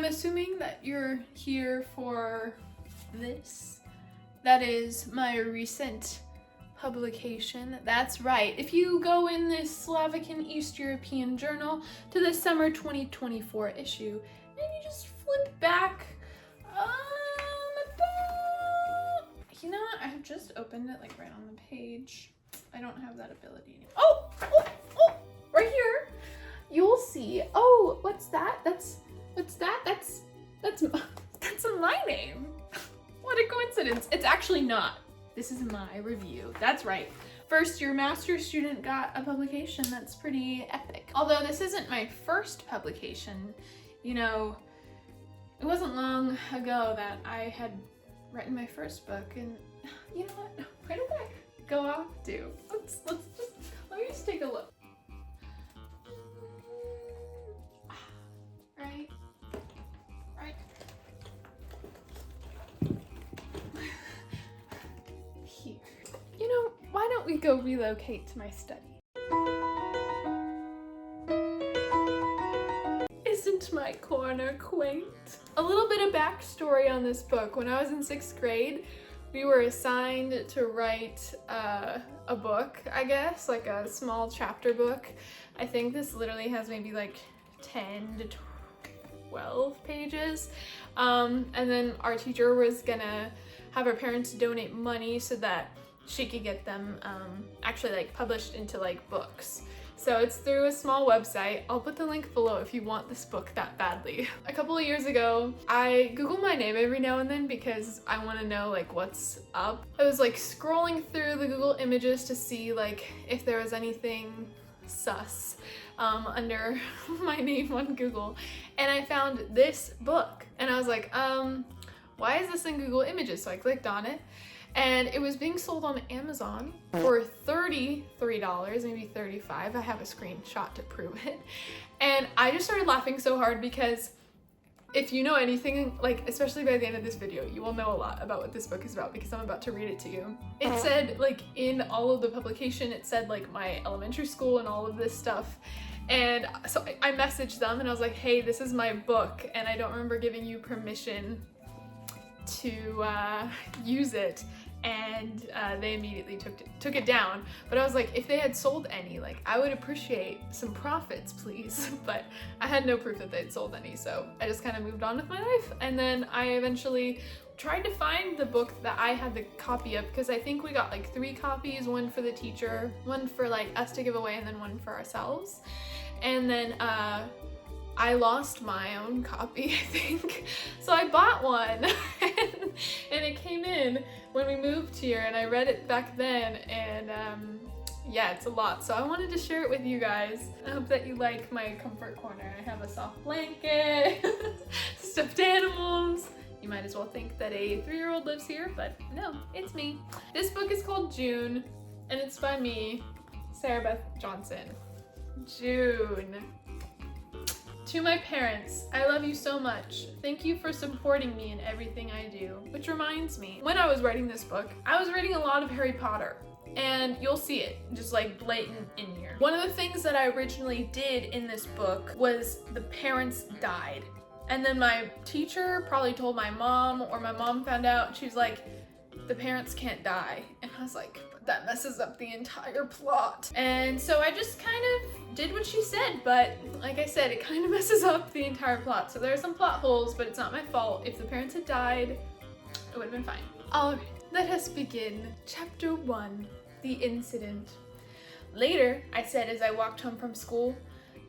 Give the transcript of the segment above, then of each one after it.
assuming that you're here for this. That is my recent publication. That's right. If you go in this Slavic and East European journal to the summer 2024 issue, and you just flip back, you know what? I have just opened it like right on the page. I don't have that ability anymore. Oh, right here. You'll see. Oh, what's that? That's my name. What a coincidence. It's actually not. This is my review. That's right. First year master's student got a publication. That's pretty epic. Although this isn't my first publication, you know, it wasn't long ago that I had written my first book, and you know what? Where did I go off to? Let me just take a look. Right. Here. You know, why don't we go relocate to my study? Isn't my corner quaint? A little bit of backstory on this book. When I was in 6th grade, we were assigned to write a book, I guess, like a small chapter book. I think this literally has maybe like 10 to 12 pages. And then our teacher was gonna have our parents donate money so that she could get them actually like published into like books. So it's through a small website. I'll put the link below if you want this book that badly. A couple of years ago, I Google my name every now and then because I want to know like what's up. I was like scrolling through the Google images to see like if there was anything sus under my name on Google, and I found this book and I was like, why is this in Google Images? So I clicked on it, and it was being sold on Amazon for $33, maybe $35. I have a screenshot to prove it. And I just started laughing so hard because if you know anything, like especially by the end of this video, you will know a lot about what this book is about because I'm about to read it to you. It said like in all of the publication, it said like my elementary school and all of this stuff. And so I messaged them and I was like, hey, this is my book and I don't remember giving you permission to use it. And they immediately took it down. But I was like, if they had sold any, like I would appreciate some profits, please. But I had no proof that they'd sold any, so I just kind of moved on with my life. And then I eventually tried to find the book that I had the copy of, because I think we got like 3 copies, one for the teacher, one for like us to give away, and then one for ourselves. And then I lost my own copy, I think. So I bought one and it came in when we moved here, and I read it back then, and yeah, it's a lot. So I wanted to share it with you guys. I hope that you like my comfort corner. I have a soft blanket, stuffed animals. You might as well think that a 3-year-old lives here, but no, it's me. This book is called June, and it's by me, Sarah Beth Johnson. June. To my parents, I love you so much. Thank you for supporting me in everything I do. Which reminds me, when I was writing this book, I was reading a lot of Harry Potter, and you'll see it just like blatant in here. One of the things that I originally did in this book was the parents died. And then my teacher probably told my mom, or my mom found out, she was like, the parents can't die. And I was like, that messes up the entire plot. And so I just kind of did what she said, but like I said, it kind of messes up the entire plot. So there are some plot holes, but it's not my fault. If the parents had died, it would have been fine. All right, let us begin. Chapter 1, the incident. Later, I said as I walked home from school,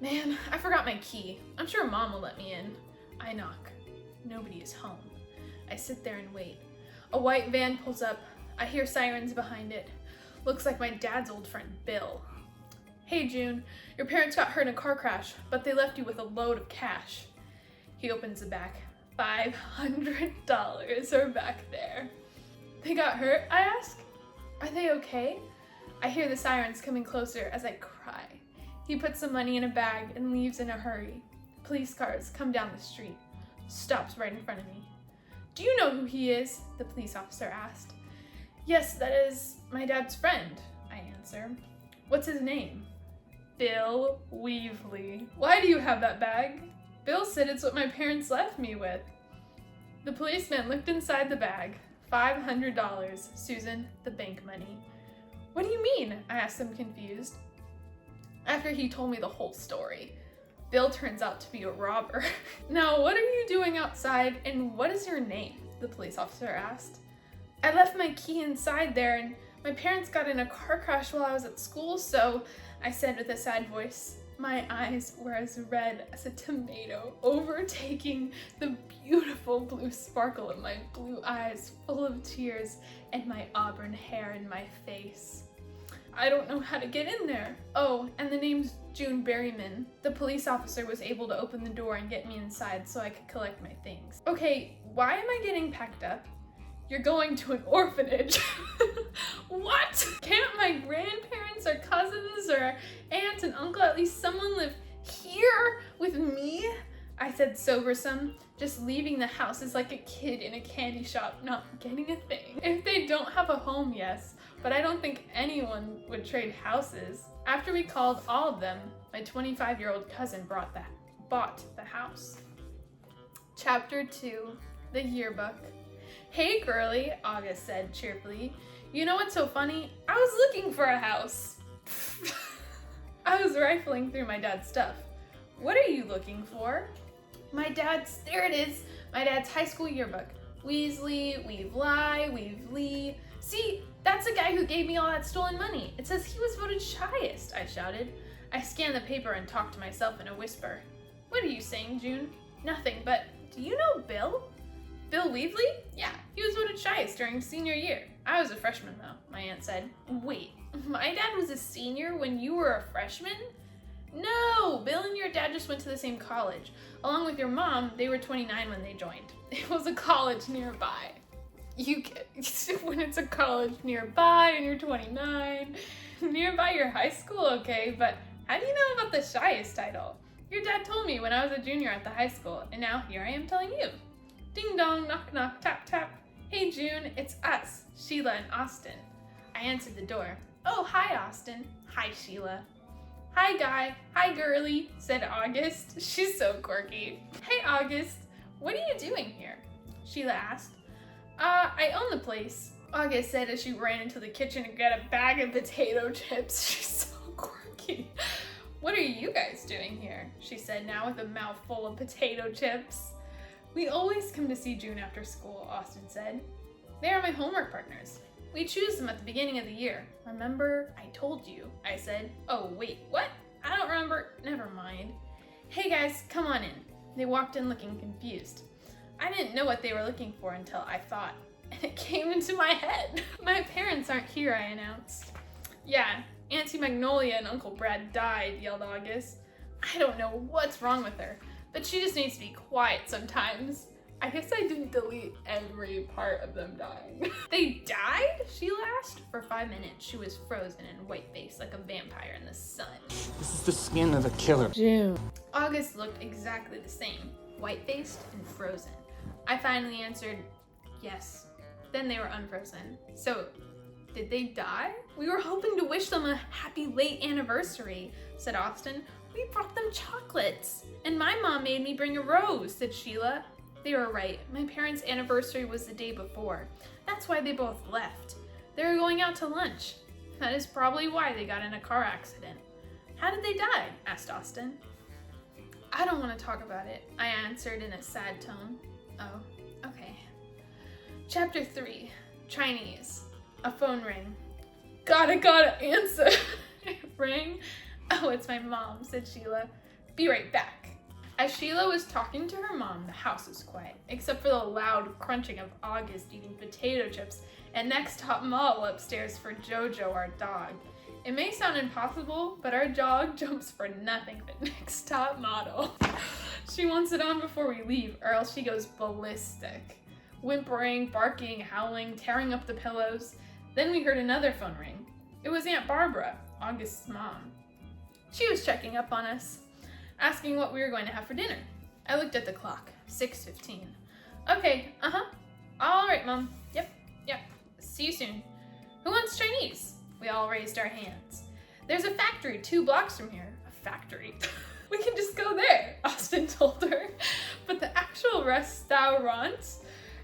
man, I forgot my key. I'm sure mom will let me in. I knock. Nobody is home. I sit there and wait. A white van pulls up. I hear sirens behind it. Looks like my dad's old friend, Bill. Hey, June, your parents got hurt in a car crash, but they left you with a load of cash. He opens the back. $500 are back there. They got hurt, I ask? Are they okay? I hear the sirens coming closer as I cry. He puts the money in a bag and leaves in a hurry. Police cars come down the street. Stops right in front of me. Do you know who he is? The police officer asked. Yes, that is my dad's friend, I answer. What's his name? Bill Weasley. Why do you have that bag? Bill said it's what my parents left me with. The policeman looked inside the bag. $500, Susan, the bank money. What do you mean? I asked him confused. After he told me the whole story. Bill turns out to be a robber. Now, what are you doing outside and what is your name? The police officer asked. I left my key inside there and my parents got in a car crash while I was at school, so I said with a sad voice. My eyes were as red as a tomato, overtaking the beautiful blue sparkle of my blue eyes full of tears and my auburn hair in my face. I don't know how to get in there. Oh, and the name's June Berryman. The police officer was able to open the door and get me inside so I could collect my things. Okay, why am I getting packed up? You're going to an orphanage. What? Can't my grandparents or cousins or aunt and uncle, at least someone live here with me? I said sobersome. Just leaving the house is like a kid in a candy shop not getting a thing. If they don't have a home, yes, but I don't think anyone would trade houses. After we called all of them, my 25-year-old cousin bought the house. Chapter 2, the yearbook. Hey girlie, August said cheerfully. You know what's so funny? I was looking for a house. I was rifling through my dad's stuff. What are you looking for? There it is, my dad's high school yearbook. Weasley, Weave-Lie, Weave-Lee. See, that's the guy who gave me all that stolen money. It says he was voted shyest, I shouted. I scanned the paper and talked to myself in a whisper. What are you saying, June? Nothing, but do you know Bill? Bill Weasley? Yeah, he was voted shyest during senior year. I was a freshman though, my aunt said. Wait, my dad was a senior when you were a freshman? No, Bill and your dad just went to the same college. Along with your mom, they were 29 when they joined. It was a college nearby. You get when it's a college nearby and you're 29. Nearby your high school, okay, but how do you know about the shyest title? Your dad told me when I was a junior at the high school, and now here I am telling you. Ding dong, knock knock, tap tap. Hey June, it's us, Sheila and Austin. I answered the door. Oh, hi Austin. Hi Sheila. Hi guy, hi girlie, said August. She's so quirky. Hey August, what are you doing here? Sheila asked. I own the place, August said as she ran into the kitchen to get a bag of potato chips. She's so quirky. What are you guys doing here? She said now with a mouthful of potato chips. We always come to see June after school, Austin said. They are my homework partners. We choose them at the beginning of the year. Remember, I told you, I said. Oh, wait, what? I don't remember. Never mind. Hey guys, come on in. They walked in looking confused. I didn't know what they were looking for until I thought, and it came into my head. My parents aren't here, I announced. Yeah, Auntie Magnolia and Uncle Brad died, yelled August. I don't know what's wrong with her, but she just needs to be quiet sometimes. I guess I didn't delete every part of them dying. They died? Sheila asked. For 5 minutes, she was frozen and white-faced like a vampire in the sun. This is the skin of a killer. June. August looked exactly the same, white-faced and frozen. I finally answered, yes. Then they were unfrozen. So, did they die? We were hoping to wish them a happy late anniversary, said Austin. We brought them chocolates. And my mom made me bring a rose, said Sheila. They were right. My parents' anniversary was the day before. That's why they both left. They were going out to lunch. That is probably why they got in a car accident. How did they die? Asked Austin. I don't want to talk about it, I answered in a sad tone. Oh, okay. Chapter 3, Chinese. A phone rang. Gotta answer. It rang. Oh, it's my mom, said Sheila. Be right back. As Sheila was talking to her mom, the house was quiet, except for the loud crunching of August eating potato chips and next top model upstairs for Jojo, our dog. It may sound impossible, but our dog jumps for nothing but next top model. She wants it on before we leave, or else she goes ballistic. Whimpering, barking, howling, tearing up the pillows. Then we heard another phone ring. It was Aunt Barbara, August's mom. She was checking up on us, asking what we were going to have for dinner. I looked at the clock, 6:15. Okay, All right, Mom. Yep. See you soon. Who wants Chinese? We all raised our hands. There's a factory 2 blocks from here. A factory. We can just go there, Austin told her. But the actual restaurant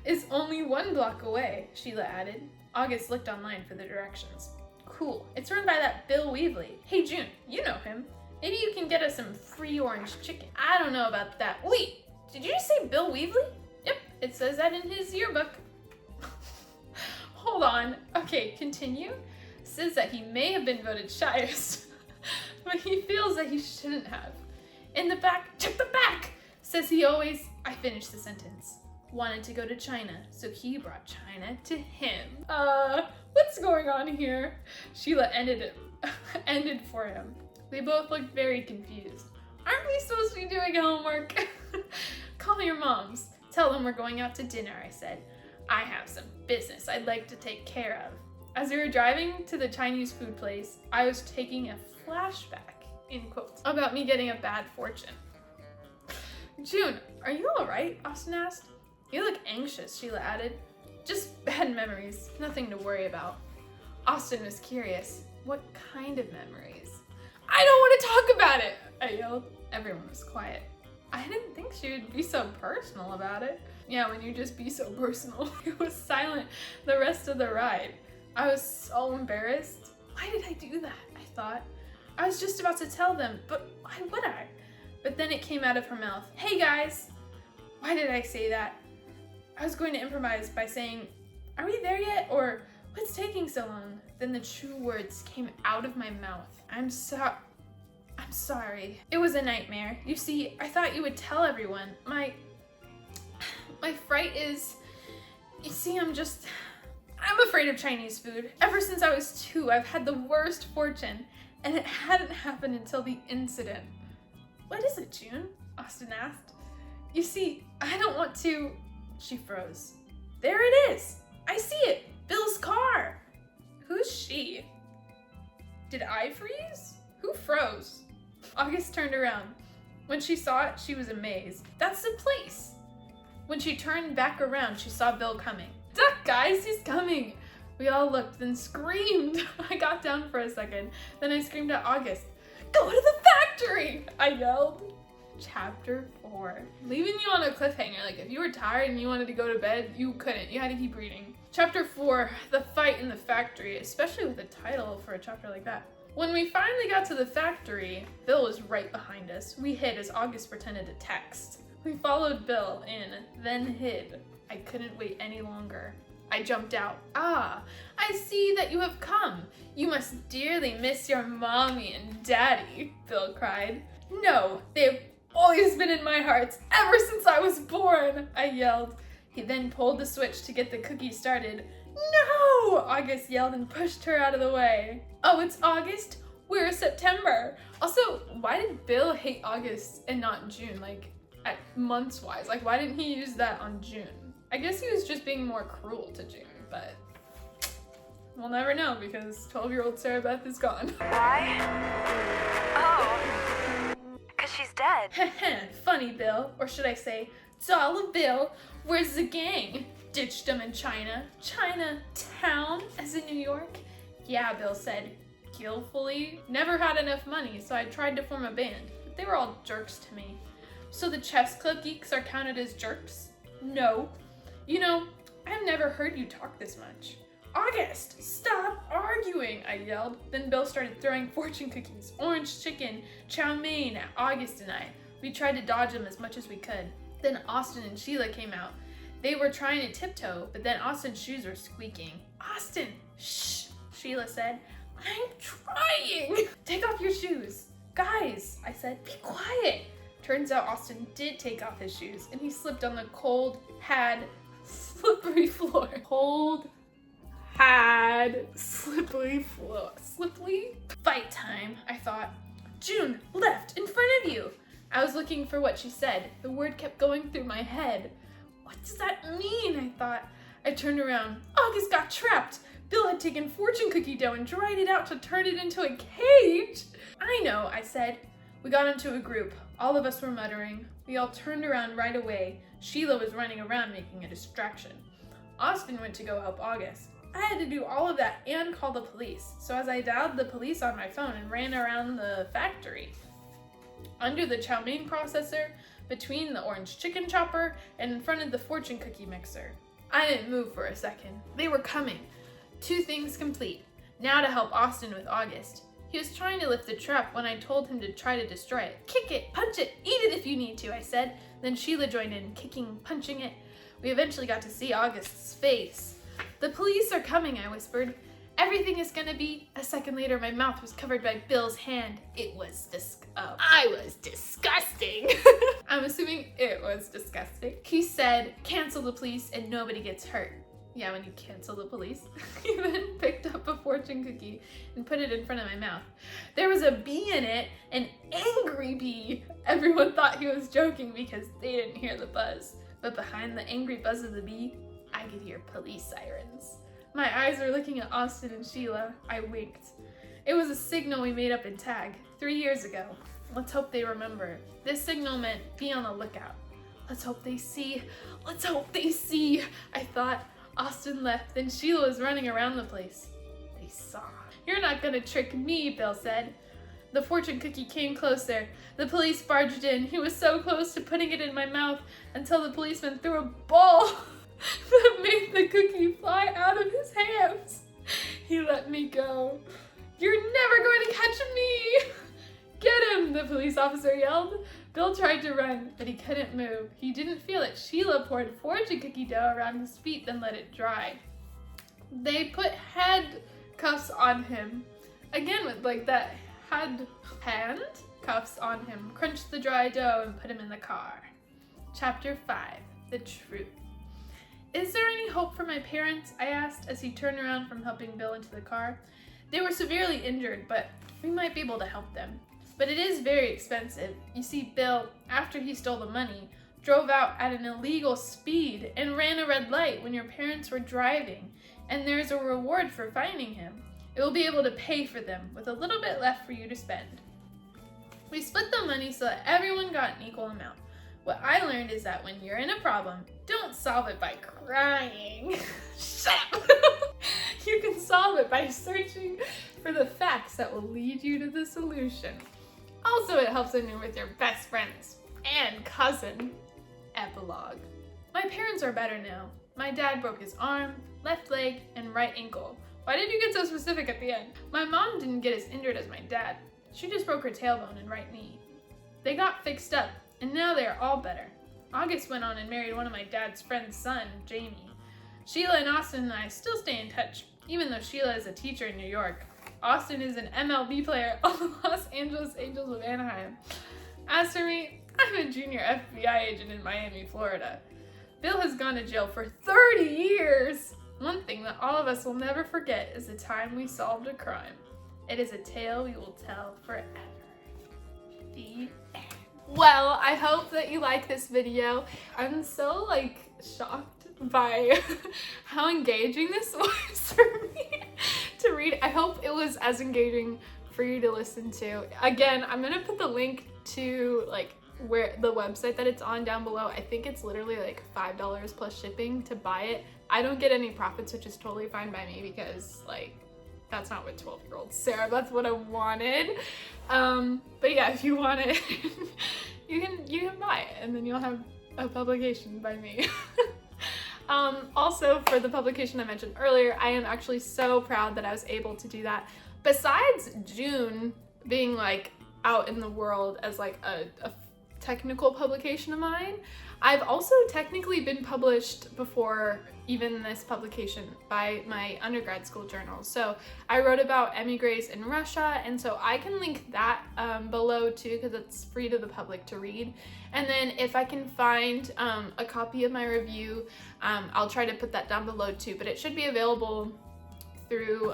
is only 1 block away, Sheila added. August looked online for the directions. Cool, it's run by that Bill Weasley. Hey June, you know him. Maybe you can get us some free orange chicken. I don't know about that. Wait, did you just say Bill Weasley? Yep, it says that in his yearbook. Hold on. Okay, continue. Says that he may have been voted shyest, but he feels that he shouldn't have. In the back, check the back! Says he always, I finished the sentence, wanted to go to China, so he brought China to him. What's going on here? Sheila ended for him. They both looked very confused. Aren't we supposed to be doing homework? Call your moms. Tell them we're going out to dinner, I said. I have some business I'd like to take care of. As we were driving to the Chinese food place, I was taking a flashback, in quotes, about me getting a bad fortune. June, are you all right? Austin asked. You look anxious, Sheila added. Just bad memories, nothing to worry about. Austin was curious. What kind of memories? I don't want to talk about it, I yelled. Everyone was quiet. I didn't think she would be so personal about it. Yeah, when you just be so personal. It was silent the rest of the ride. I was so embarrassed. Why did I do that? I thought. I was just about to tell them, but why would I? But then it came out of her mouth. Hey guys! Why did I say that? I was going to improvise by saying, are we there yet? Or what's taking so long? Then the true words came out of my mouth. I'm sorry. It was a nightmare. You see, I thought you would tell everyone. My fright is, you see, I'm afraid of Chinese food. Ever since I was 2, I've had the worst fortune, and it hadn't happened until the incident. What is it, June? Austin asked. You see, I don't want to... She froze. There it is! I see it! Bill's car! Who's she? Did I freeze? Who froze? August turned around. When she saw it, she was amazed. That's the place! When she turned back around, she saw Bill coming. Duck, guys, he's coming! We all looked, then screamed. I got down for a second, then I screamed at August. Go to the factory! I yelled. Chapter 4. Leaving you on a cliffhanger. Like, if you were tired and you wanted to go to bed, you couldn't. You had to keep reading. Chapter 4. The fight in the factory, especially with a title for a chapter like that. When we finally got to the factory, Bill was right behind us. We hid as August pretended to text. We followed Bill in, then hid. I couldn't wait any longer. I jumped out. Ah, I see that you have come. You must dearly miss your mommy and daddy, Bill cried. No, they've always been in my hearts ever since I was born, I yelled. He then pulled the switch to get the cookie started. No, August yelled and pushed her out of the way. Oh, it's August? We're September. Also, why did Bill hate August and not June? Like, at months wise, like why didn't he use that on June? I guess he was just being more cruel to June, but we'll never know because 12-year-old Sarah Beth is gone. Why? Oh, because she's dead. Funny Bill, or should I say, Dollar Bill, where's the gang? Ditched them in China. Chinatown, as in New York? Yeah, Bill said, guiltfully. Never had enough money, so I tried to form a band, but they were all jerks to me. So the chess club geeks are counted as jerks? No. You know, I've never heard you talk this much. August, stop arguing, I yelled. Then Bill started throwing fortune cookies, orange chicken, chow mein at August and I. We tried to dodge them as much as we could. Then Austin and Sheila came out. They were trying to tiptoe, but then Austin's shoes were squeaking. Austin, shh, Sheila said. I'm trying. Take off your shoes. Guys, I said, be quiet. Turns out Austin did take off his shoes, and he slipped on the cold, slippery floor. Slippery floor. Slippery? Fight time, I thought. June, left, in front of you. I was looking for what she said. The word kept going through my head. What does that mean? I thought. I turned around. August got trapped. Bill had taken fortune cookie dough and dried it out to turn it into a cage. I know, I said. We got into a group. All of us were muttering. We all turned around right away. Sheila was running around making a distraction. Austin went to go help August. I had to do all of that and call the police. So as I dialed the police on my phone and ran around the factory. under the chow mein processor, between the orange chicken chopper, and in front of the fortune cookie mixer. I didn't move for a second. They were coming. 2 things complete. Now to help Austin with August. He was trying to lift the trap when I told him to try to destroy it. Kick it, punch it, eat it if you need to, I said. Then Sheila joined in, kicking, punching it. We eventually got to see August's face. The police are coming, I whispered. Everything is gonna be. A second later, my mouth was covered by Bill's hand. It was I was disgusting. I'm assuming it was disgusting. He said, cancel the police and nobody gets hurt. Yeah, when you cancel the police. He then picked up a fortune cookie and put it in front of my mouth. There was a bee in it, an angry bee. Everyone thought he was joking because they didn't hear the buzz. But behind the angry buzz of the bee, I could hear police sirens. My eyes were looking at Austin and Sheila. I winked. It was a signal we made up in tag 3 years ago. Let's hope they remember. This signal meant be on the lookout. Let's hope they see. Let's hope they see. I thought. Austin left, then Sheila was running around the place. They saw. You're not gonna trick me, Bill said. The fortune cookie came closer. The police barged in. He was so close to putting it in my mouth until the policeman threw a ball that made the cookie fly out of his hands. He let me go. You're never going to catch me! Get him, the police officer yelled. Bill tried to run, but he couldn't move. He didn't feel it. Sheila poured fortune cookie dough around his feet, then let it dry. They put handcuffs on him. Again with like that handcuffs on him, crunched the dry dough and put him in the car. Chapter 5, The Truth. Is there any hope for my parents? I asked as he turned around from helping Bill into the car. They were severely injured, but we might be able to help them. But it is very expensive. You see, Bill, after he stole the money, drove out at an illegal speed and ran a red light when your parents were driving, and there's a reward for finding him. It will be able to pay for them with a little bit left for you to spend. We split the money so that everyone got an equal amount. What I learned is that when you're in a problem, don't solve it by crying. Shut up! You can solve it by searching for the facts that will lead you to the solution. Also, it helps when you're with your best friends and cousin. Epilogue. My parents are better now. My dad broke his arm, left leg, and right ankle. Why did you get so specific at the end? My mom didn't get as injured as my dad. She just broke her tailbone and right knee. They got fixed up, and now they are all better. August went on and married one of my dad's friend's son, Jamie. Sheila and Austin and I still stay in touch, even though Sheila is a teacher in New York. Austin is an MLB player on the Los Angeles Angels of Anaheim. As for me, I'm a junior FBI agent in Miami, Florida. Bill has gone to jail for 30 years. One thing that all of us will never forget is the time we solved a crime. It is a tale we will tell forever. The end. Well, I hope that you like this video. I'm so shocked by how engaging this was for me to read. I hope it was as engaging for you to listen to. Again, I'm gonna put the link to where the website that it's on down below. I think it's literally $5 plus shipping to buy it. I don't get any profits, which is totally fine by me because that's not what 12-year-old Sarah, that's what I wanted. But yeah, if you want it, you can buy it and then you'll have a publication by me. Also, for the publication I mentioned earlier, I am actually so proud that I was able to do that. Besides June being out in the world as a technical publication of mine, I've also technically been published before even this publication by my undergrad school journal. So I wrote about emigres in Russia, and so I can link that below too because it's free to the public to read. And then if I can find a copy of my review, I'll try to put that down below too, but it should be available through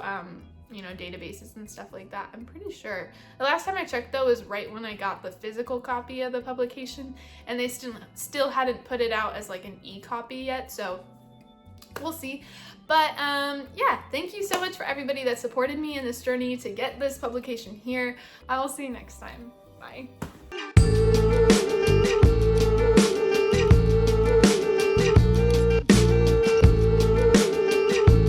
databases and stuff like that. I'm pretty sure. The last time I checked though was right when I got the physical copy of the publication, and they still hadn't put it out as an e-copy yet, so we'll see. But yeah, thank you so much for everybody that supported me in this journey to get this publication here. I will see you next time. Bye.